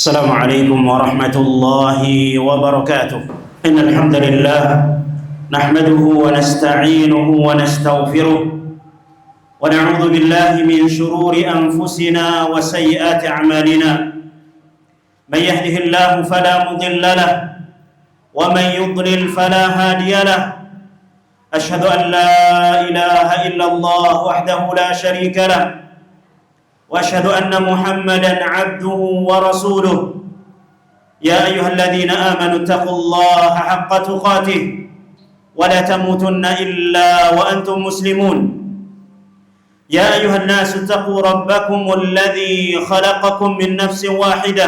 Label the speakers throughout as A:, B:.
A: السلام عليكم ورحمة الله وبركاته. إن الحمد لله نحمده ونستعينه ونستغفره ونعوذ بالله من شرور أنفسنا وسيئات أعمالنا. من يهده الله فلا مضل له ومن يضلل فلا هادي له. أشهد أن لا إله إلا الله وحده لا شريك له وأشهد أن محمدا عبده ورسوله. يا أيها الذين آمنوا اتقوا الله حق تقاته ولا تموتن إلا وأنتم مسلمون. يا أيها الناس اتقوا ربكم الذي خلقكم من نفس واحدة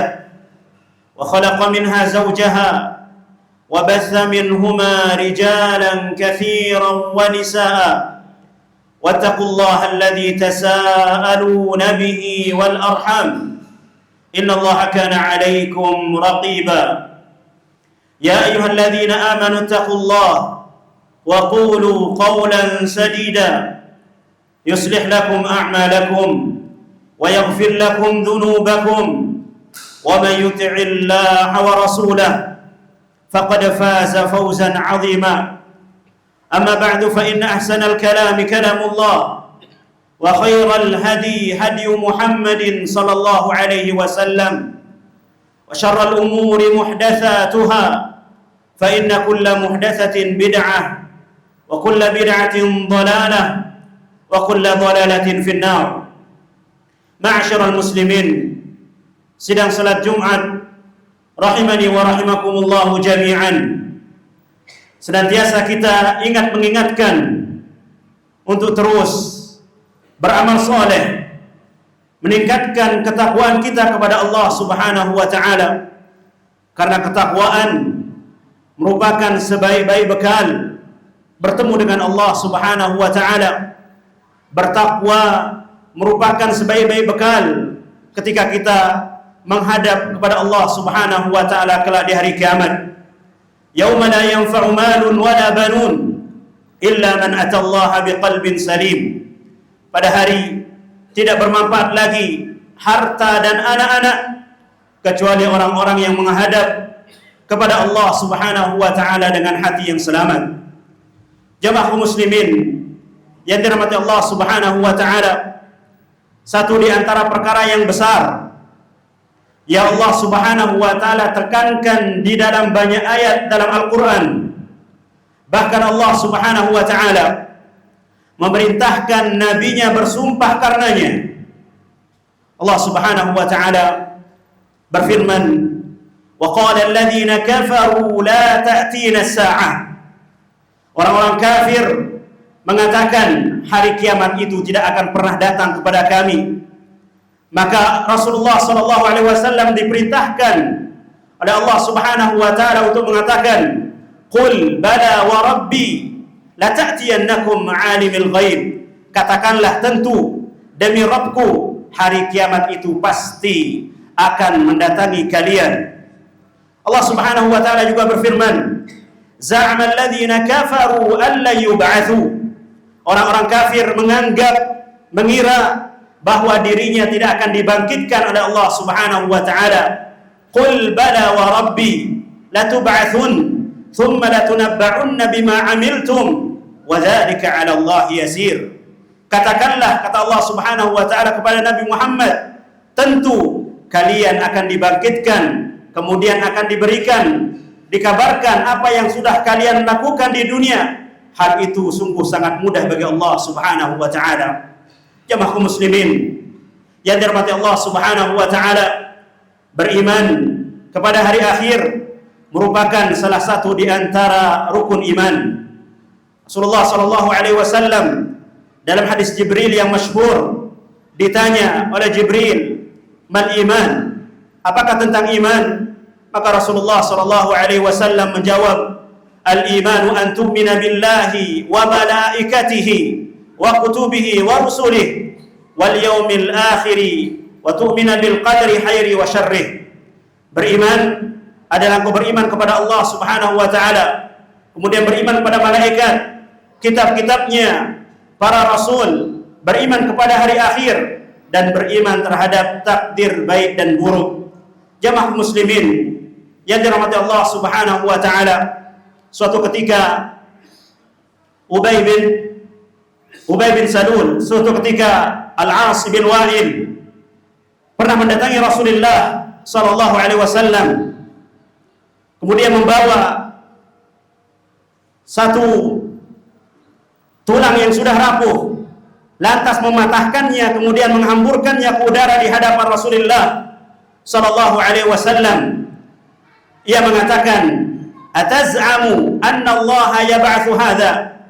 A: وخلق منها زوجها وبث منهما رجالا كثيرا ونساء واتقوا الله الذي تساءلون به والأرحام إن الله كان عليكم رقيبا. يا أيها الذين آمنوا اتقوا الله وقولوا قولا سديدا يصلح لكم أعمالكم ويغفر لكم ذنوبكم ومن يطع الله ورسوله فقد فاز فوزا عظيما. أما بعد فإن أحسن الكلام كلام الله وخير الهدي هدي محمد صلى الله عليه وسلم وشر الأمور محدثاتها فإن كل محدثة بدعة وكل بدعة ضلالة وكل ضلالة في النار. معاشر المسلمين, sidang salat Jumat rahimani wa rahimakumullahu jami'an. Senantiasa kita mengingatkan untuk terus beramal soleh, meningkatkan ketakwaan kita kepada Allah Subhanahu wa taala. Karena ketakwaan merupakan sebaik-baik bekal bertemu dengan Allah Subhanahu wa taala. Bertakwa merupakan sebaik-baik bekal ketika kita menghadap kepada Allah Subhanahu wa taala kelak di hari kiamat. Yauma la yanfa'u malun wala banun illa man atallaha biqalbin salim. Pada hari tidak bermanfaat lagi harta dan anak-anak kecuali orang-orang yang menghadap kepada Allah Subhanahu wa taala dengan hati yang selamat. Jamaah muslimin yang dirahmati Allah Subhanahu wa taala, satu di antara perkara yang besar ya Allah Subhanahu wa taala tekankan di dalam banyak ayat dalam Al-Qur'an. Bahkan Allah Subhanahu wa taala memerintahkan nabinya bersumpah karenanya. Allah Subhanahu wa taala berfirman, "Wa qala alladziina kafaru la ta'tina as-saa'ah." Orang-orang kafir mengatakan hari kiamat itu tidak akan pernah datang kepada kami. Maka Rasulullah SAW diperintahkan oleh Allah Subhanahu wa taala untuk mengatakan, "Qul bala wa rabbi la ta'tiyannakum 'alimil ghaib." Katakanlah, tentu demi Rabbku hari kiamat itu pasti akan mendatangi kalian. Allah Subhanahu wa taala juga berfirman, "Za'ama alladziina kafaru an la yub'atsu." Orang-orang kafir mengira bahwa dirinya tidak akan dibangkitkan oleh Allah Subhanahu wa taala. Qul bala wa rabbi latub'atsun thumma latunabba'unna bima 'amiltum wa dzalika 'ala Allah yasir. Katakanlah, kata Allah Subhanahu wa taala kepada Nabi Muhammad, tentu kalian akan dibangkitkan, kemudian akan dikabarkan apa yang sudah kalian lakukan di dunia. Hal itu sungguh sangat mudah bagi Allah Subhanahu wa taala. Jamaah muslimin yang dirahmati Allah Subhanahu wa taala, beriman kepada hari akhir merupakan salah satu di antara rukun iman. Rasulullah sallallahu alaihi wasallam dalam hadis Jibril yang masyhur ditanya oleh Jibril, "Mal iman?" Apakah tentang iman? Maka Rasulullah sallallahu alaihi wasallam menjawab, "Al-imanu an tu'mina billahi wa malaikatihi wa kutubihi wa rusulihi wal yaumil akhiri wa tu'mina bil qadri khairi wa syarrih." Beriman adalah engkau beriman kepada Allah Subhanahu wa taala, kemudian beriman kepada malaikat, kitab-kitabnya, para rasul, beriman kepada hari akhir dan beriman terhadap takdir baik dan buruk. Jamaah muslimin yang dirahmati Allah Subhanahu wa taala, suatu ketika Ubay bin Salul, suatu ketika Al-As bin Wa'il pernah mendatangi Rasulullah sallallahu alaihi wasallam, kemudian membawa satu tulang yang sudah rapuh, lantas mematahkannya kemudian menghamburkannya ke udara di hadapan Rasulullah sallallahu alaihi wasallam. Ia mengatakan, "Ataz'amu anna Allah yab'atsu hadza?"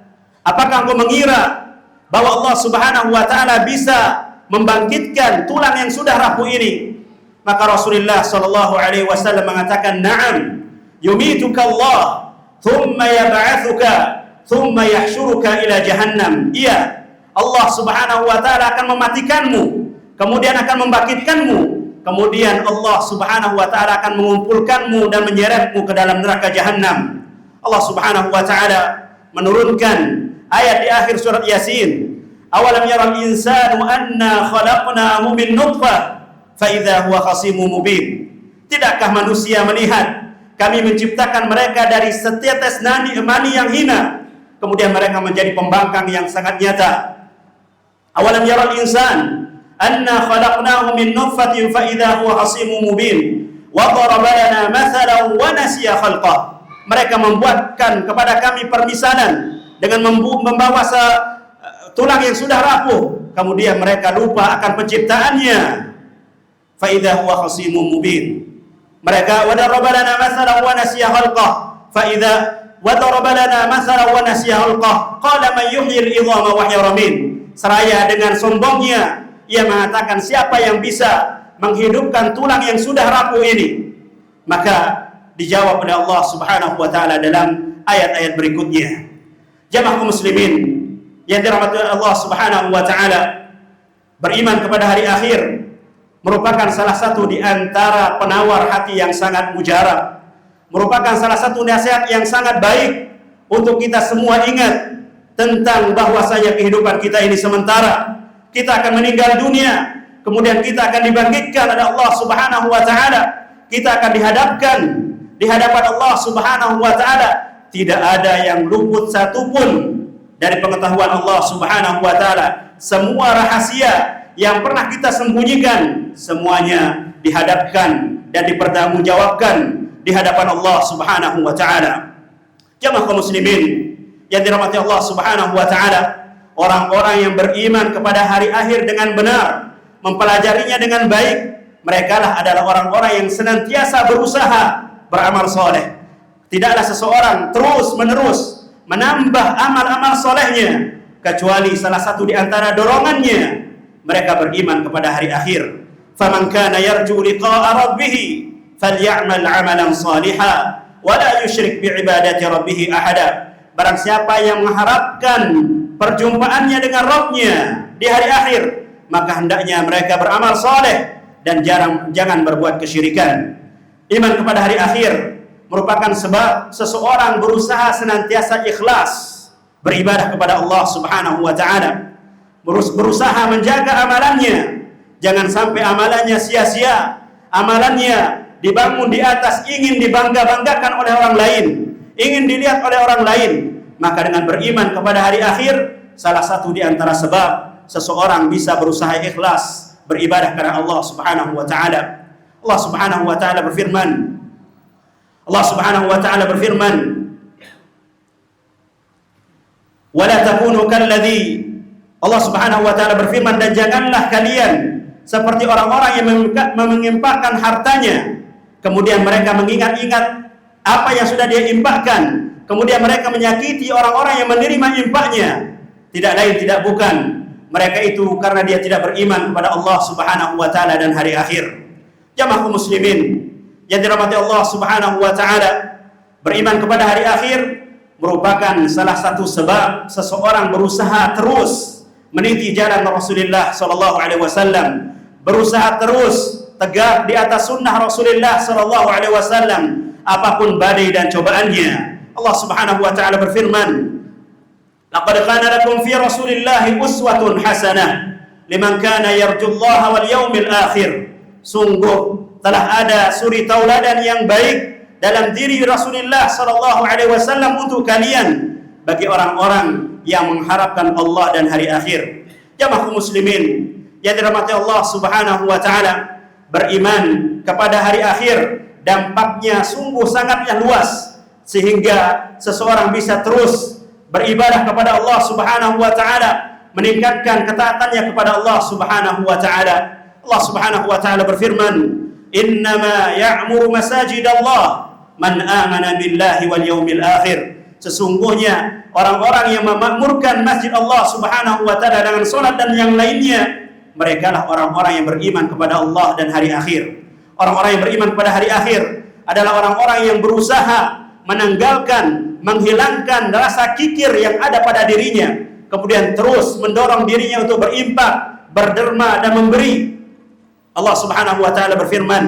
A: Apakah engkau mengira bahwa Allah Subhanahu wa taala bisa membangkitkan tulang yang sudah rapuh ini? Maka Rasulullah sallallahu alaihi wasallam mengatakan, "Na'am, yumituka Allah, thumma yab'atsuka, thumma yahsyuruka ila jahannam." Iya, Allah Subhanahu wa taala akan mematikanmu, kemudian akan membangkitkanmu, kemudian Allah Subhanahu wa taala akan mengumpulkanmu dan menyeretmu ke dalam neraka jahannam. Allah Subhanahu wa taala menurunkan ayat di akhir surat Yasin, "Awalam yaral insanu anna khalaqnahu min nutfah fa idza huwa khasimun mubin." Tidakkah manusia melihat kami menciptakan mereka dari setetes mani yang hina, kemudian mereka menjadi pembangkang yang sangat nyata. Awalam yaral insan anna khalaqnahu min nutfatin fa idza huwa khasimun mubin wa daraba lana mathalan wa nasiya khalqah. Mereka membuatkan kepada kami permisalan dengan membawa tulang yang sudah rapuh, kemudian mereka lupa akan penciptaannya. Fa idza huwa khasimun mubin. Mereka wa daraba lana mathalan wa nasiya khalqah. Fa idza wa daraba lana mathalan wa nasiya khalqah. Qala man yuhyil idhama wa hiya ramim. Seraya dengan sombongnya, ia mengatakan, siapa yang bisa menghidupkan tulang yang sudah rapuh ini? Maka dijawab oleh Allah Subhanahu wa taala dalam ayat-ayat berikutnya. Jamaah muslimin yang dirahmati Allah Subhanahu wa taala, beriman kepada hari akhir merupakan salah satu di antara penawar hati yang sangat mujarab, merupakan salah satu nasihat yang sangat baik untuk kita semua ingat tentang bahwasanya kehidupan kita ini sementara. Kita akan meninggal dunia, kemudian kita akan dibangkitkan oleh Allah Subhanahu wa taala. Kita akan dihadapkan di hadapan Allah Subhanahu wa taala. Tidak ada yang luput satupun dari pengetahuan Allah Subhanahu wa taala. Semua rahasia yang pernah kita sembunyikan, semuanya dihadapkan dan dipertanggungjawabkan di hadapan Allah Subhanahu wa taala. Jamaah kaum muslimin yang dirahmati Allah Subhanahu wa taala, orang-orang yang beriman kepada hari akhir dengan benar, mempelajarinya dengan baik, merekalah adalah orang-orang yang senantiasa berusaha beramal soleh. Tidaklah seseorang terus-menerus menambah amal-amal solehnya, kecuali salah satu di antara dorongannya, mereka beriman kepada hari akhir. Faman kana yarju liqa'a rabbih falya'mal 'amalan shalihan wa la yusyrik bi'ibadati rabbih ahada. Barang siapa yang mengharapkan perjumpaannya dengan Rabb-nya di hari akhir, maka hendaknya mereka beramal soleh dan jangan berbuat kesyirikan. Iman kepada hari akhir merupakan sebab seseorang berusaha senantiasa ikhlas beribadah kepada Allah Subhanahu wa taala, berusaha menjaga amalannya, jangan sampai amalannya sia-sia, amalannya dibangun di atas ingin dibangga-banggakan oleh orang lain, ingin dilihat oleh orang lain. Maka dengan beriman kepada hari akhir, salah satu di antara sebab seseorang bisa berusaha ikhlas beribadah kepada Allah Subhanahu wa taala. Allah Subhanahu wa taala berfirman, "Wala takunu kalladzi." Allah Subhanahu wa taala berfirman, dan janganlah kalian seperti orang-orang yang menginfakkan hartanya, kemudian mereka mengingat-ingat apa yang sudah dia infakkan, kemudian mereka menyakiti orang-orang yang menerima infaknya. Tidak lain tidak bukan mereka itu karena dia tidak beriman kepada Allah Subhanahu wa taala dan hari akhir. Jamaah muslimin yang dirahmati Allah Subhanahu wa taala, beriman kepada hari akhir merupakan salah satu sebab seseorang berusaha terus meniti jalan Rasulullah sallallahu alaihi wasallam, berusaha terus tegak di atas sunnah Rasulullah sallallahu alaihi wasallam apapun badai dan cobaannya. Allah Subhanahu wa taala berfirman, "Laqad kana lakum fi Rasulillahi uswatun hasanah liman kana yarjullaha wal yaumil akhir." Sungguh telah ada suri tauladan yang baik dalam diri Rasulullah sallallahu alaihi wasallam untuk kalian bagi orang-orang yang mengharapkan Allah dan hari akhir. Jamaah muslimin yang dirahmati Allah Subhanahu wa taala, beriman kepada hari akhir dampaknya sungguh sangatlah luas sehingga seseorang bisa terus beribadah kepada Allah Subhanahu wa taala, meningkatkan ketaatannya kepada Allah Subhanahu wa taala. Allah Subhanahu wa taala berfirman, "Innama ya'muru masajidallah man amana billahi wal yaumil akhir." Sesungguhnya orang-orang yang memakmurkan masjid Allah Subhanahu wa taala dengan salat dan yang lainnya, merekalah orang-orang yang beriman kepada Allah dan hari akhir. Orang-orang yang beriman kepada hari akhir adalah orang-orang yang berusaha menanggalkan, menghilangkan rasa kikir yang ada pada dirinya, kemudian terus mendorong dirinya untuk berinfak, berderma dan memberi. Allah Subhanahu wa taala berfirman,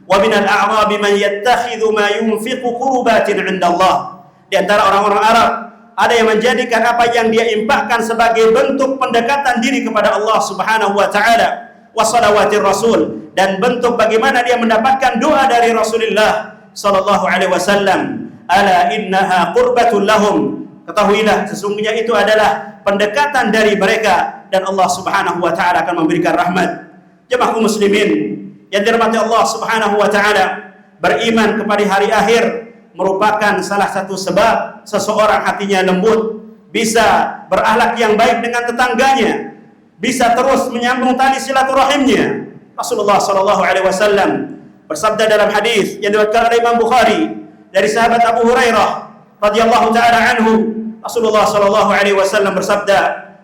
A: "Wa minal a'rabi man yattakhidhu ma yunfiqu qurbatin 'inda Allah." Di antara orang-orang Arab ada yang menjadikan apa yang dia infakkan sebagai bentuk pendekatan diri kepada Allah Subhanahu wa taala, wa shalawatir rasul, dan bentuk bagaimana dia mendapatkan doa dari Rasulullah sallallahu alaihi wasallam. Ala innaha qurbatul lahum. Ketahuilah sesungguhnya itu adalah pendekatan dari mereka dan Allah Subhanahu wa taala akan memberikan rahmat. Jemaah muslimin yang dirahmati Allah Subhanahu wa taala, beriman kepada hari akhir merupakan salah satu sebab seseorang hatinya lembut, bisa berakhlak yang baik dengan tetangganya, bisa terus menyambung tali silaturahimnya. Rasulullah sallallahu alaihi wasallam bersabda dalam hadis yang diriwayatkan oleh Imam Bukhari dari sahabat Abu Hurairah radhiyallahu taala anhu, Rasulullah sallallahu alaihi wasallam bersabda,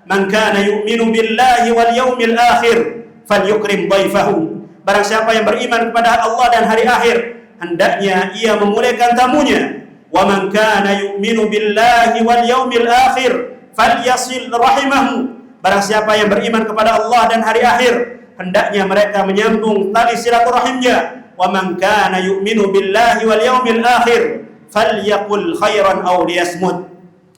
A: "Man kana yu'minu billahi wal yaumil akhir falyukrim dhaifahu." Barang siapa yang beriman kepada Allah dan hari akhir, hendaknya ia memuliakan tamunya. Wa man kana yu'minu billahi wal yaumil akhir falyasil rahimahu. Barang siapa yang beriman kepada Allah dan hari akhir, hendaknya mereka menyambung tali silaturahimnya. Wa man kana yu'minu billahi wal yaumil akhir falyaqul khairan aw liyasmut.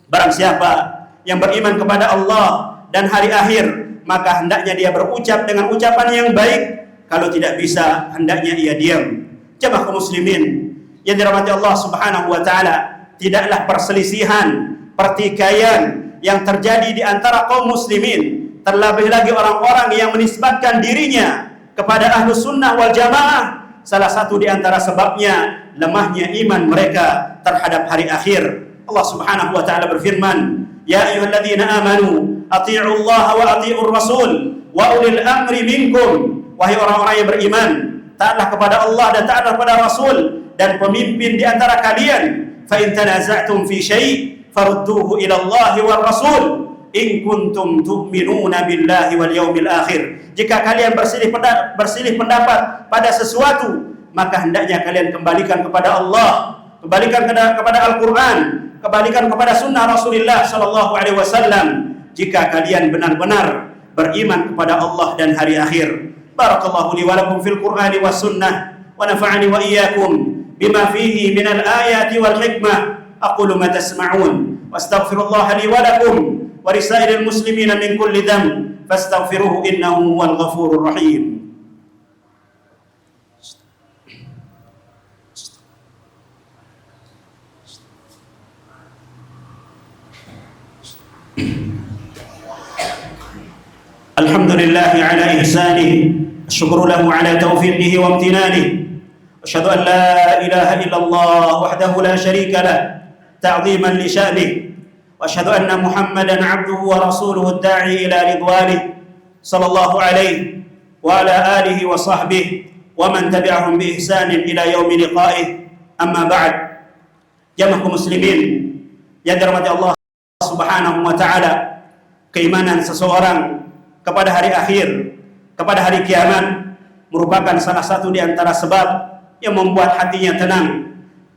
A: Barang siapa yang beriman kepada Allah dan hari akhir, maka hendaknya dia berucap dengan ucapan yang baik. Kalau tidak bisa, hendaknya ia diam. Jemaah kaum muslimin yang dirahmati Allah Subhanahu wa taala, tidaklah perselisihan, pertikaian yang terjadi di antara kaum muslimin, terlebih lagi orang-orang yang menisbatkan dirinya kepada Ahlus Sunnah wal Jamaah, salah satu di antara sebabnya lemahnya iman mereka terhadap hari akhir. Allah Subhanahu wa taala berfirman, "Ya ayyuhalladzina amanu athi'u Allah wa athi'ur rasul wa ulil amri minkum." Wahai orang-orang yang beriman, taatlah kepada Allah dan taatlah kepada Rasul dan pemimpin di antara kalian. Fa in tanaza'tum fi syai' farudduhu ila Allah war Rasul in kuntum tu'minuna billahi wal yaumil akhir. Jika kalian berselisih pendapat pada sesuatu, maka hendaknya kalian kembalikan kepada Allah, kembalikan kepada Al-Qur'an, kembalikan kepada sunnah Rasulullah sallallahu alaihi wasallam jika kalian benar-benar beriman kepada Allah dan hari akhir. Barakallahu li wa lakum fil Qur'ani was sunnah wa nafa'ani wa iyyakum bima fihi minal ayati wal hikmah. Aqulu ma tasma'un wa astaghfirullah li wa lakum wa lisairil muslimina min kulli dhanb fastaghfiruhu innahu huwal ghafurur rahim. Alhamdulillahi ala ihsanihi, syukru lahu ala taufiqihi wa amtinanihi. Asyhadu an la ilaha illallah wahdahu la syarika lah ta'ziman li sya'nihi. Wa asyhadu anna Muhammadan 'abduhu wa rasuluhu ad-da'i ila ridwanihi sallallahu alaihi wa ala alihi wa sahbihi wa man tabi'ahum bi ihsanin ila yaumi liqa'ih. Amma ba'd. Jamaah muslimin yang dirahmati Allah Subhanahu wa taala, keimanan seseorang kepada hari akhir, kepada hari kiamat merupakan salah satu di antara sebab yang membuat hatinya tenang,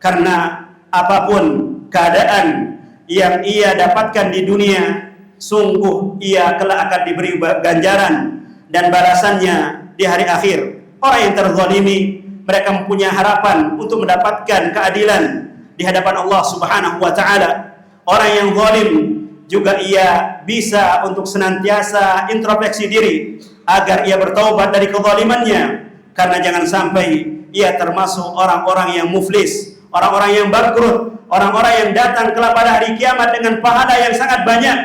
A: karena apapun keadaan yang ia dapatkan di dunia, sungguh ia kelak akan diberi ganjaran dan balasannya di hari akhir. Orang yang terzalimi, mereka mempunyai harapan untuk mendapatkan keadilan di hadapan Allah Subhanahu wa taala. Orang yang zalim juga ia bisa untuk senantiasa introspeksi diri agar ia bertaubat dari kezalimannya, karena jangan sampai ia termasuk orang-orang yang muflis, orang-orang yang bangkrut, orang-orang yang datang kelak pada hari kiamat dengan pahala yang sangat banyak,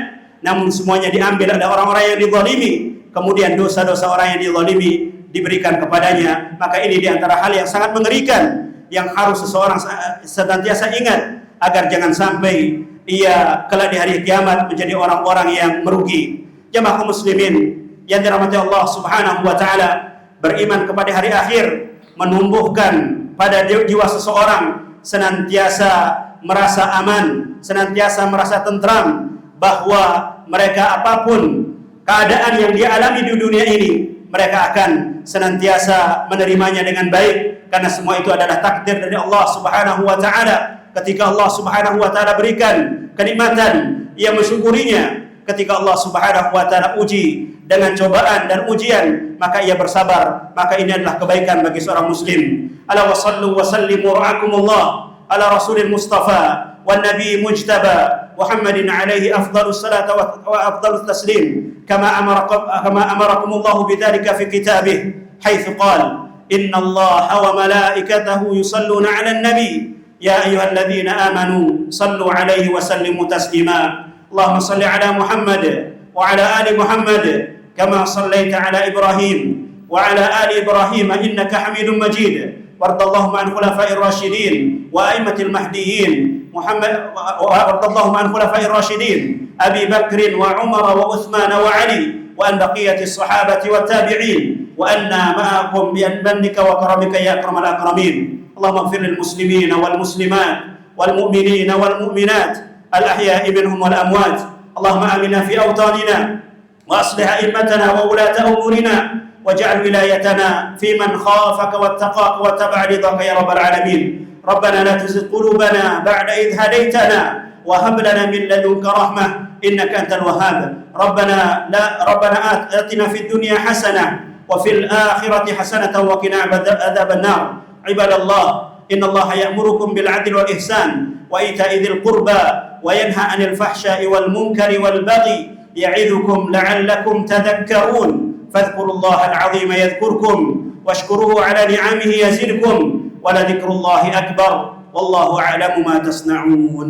A: namun semuanya diambil oleh orang-orang yang dizalimi, kemudian dosa-dosa orang yang dizalimi diberikan kepadanya. Maka ini diantara hal yang sangat mengerikan yang harus seseorang senantiasa ingat, agar jangan sampai ia kelak di hari kiamat menjadi orang-orang yang merugi. Jamaah kaum muslimin yang dirahmati Allah Subhanahu wa taala, beriman kepada hari akhir menumbuhkan pada jiwa seseorang senantiasa merasa aman, senantiasa merasa tentram, bahwa mereka apapun keadaan yang dia alami di dunia ini, mereka akan senantiasa menerimanya dengan baik, karena semua itu adalah takdir dari Allah Subhanahu wa taala. Ketika Allah Subhanahu wa taala berikan kenikmatan, ia mensyukurinya. Ketika Allah Subhanahu wa taala uji dengan cobaan dan ujian, maka ia bersabar. Maka ini adalah kebaikan bagi seorang muslim. Ala wa sallu wa sallimu ra'akumullah ala rasulil mustafa wan nabi mujtaba Muhammadin alaihi afdalus salatu wa afdalus taslim, kama amarakumullah bidzalika fi kitabih, haitsu qala inna Allaha wa malaikatahu yusalluna 'alan nabi ya ayyuhalladzina amanu sallu alaihi wa sallimu taslima. Allahumma salli ala Muhammad wa ala ali Muhammad kama sallaita ala Ibrahim wa ala ali Ibrahim innaka Hamidum Majid. Wardallahumma an khulafa'ir rasyidin wa a'immatil mahdiyyin wardallahumma an khulafa'ir rasyidin Abi Bakr wa Umar wa Utsman wa Ali wa an baqiyatis sahabati wat tabi'in wa anna ma'akum bi mannika wa karamika ya akramal akramin. Allahumma ighfir lil muslimina wal muslimat wal mu'minina wal mu'minat الأحياء منهم والأموات. اللهم آمنا في أوطاننا وأصلح أئمتنا وولاة أمورنا واجعل ولايتنا في من خافك واتقاك واتبع رضاك يا رب العالمين. ربنا لا تزغ قلوبنا بعد إذ هديتنا وهب لنا من لدنك رحمة إنك أنت الوهاب. ربنا آتنا في الدنيا حسنة وفي الآخرة حسنة وقنا عذاب النار. عباد الله إن الله يأمركم بالعدل والإحسان وإيتاء ذي القربى وينهى عن الفحشاء والمنكر والبغي يعظكم لعلكم تذكرون. فاذكروا الله العظيم يذكركم واشكروه على نعمه يزدكم ولذكر الله أكبر والله أعلم ما تصنعون.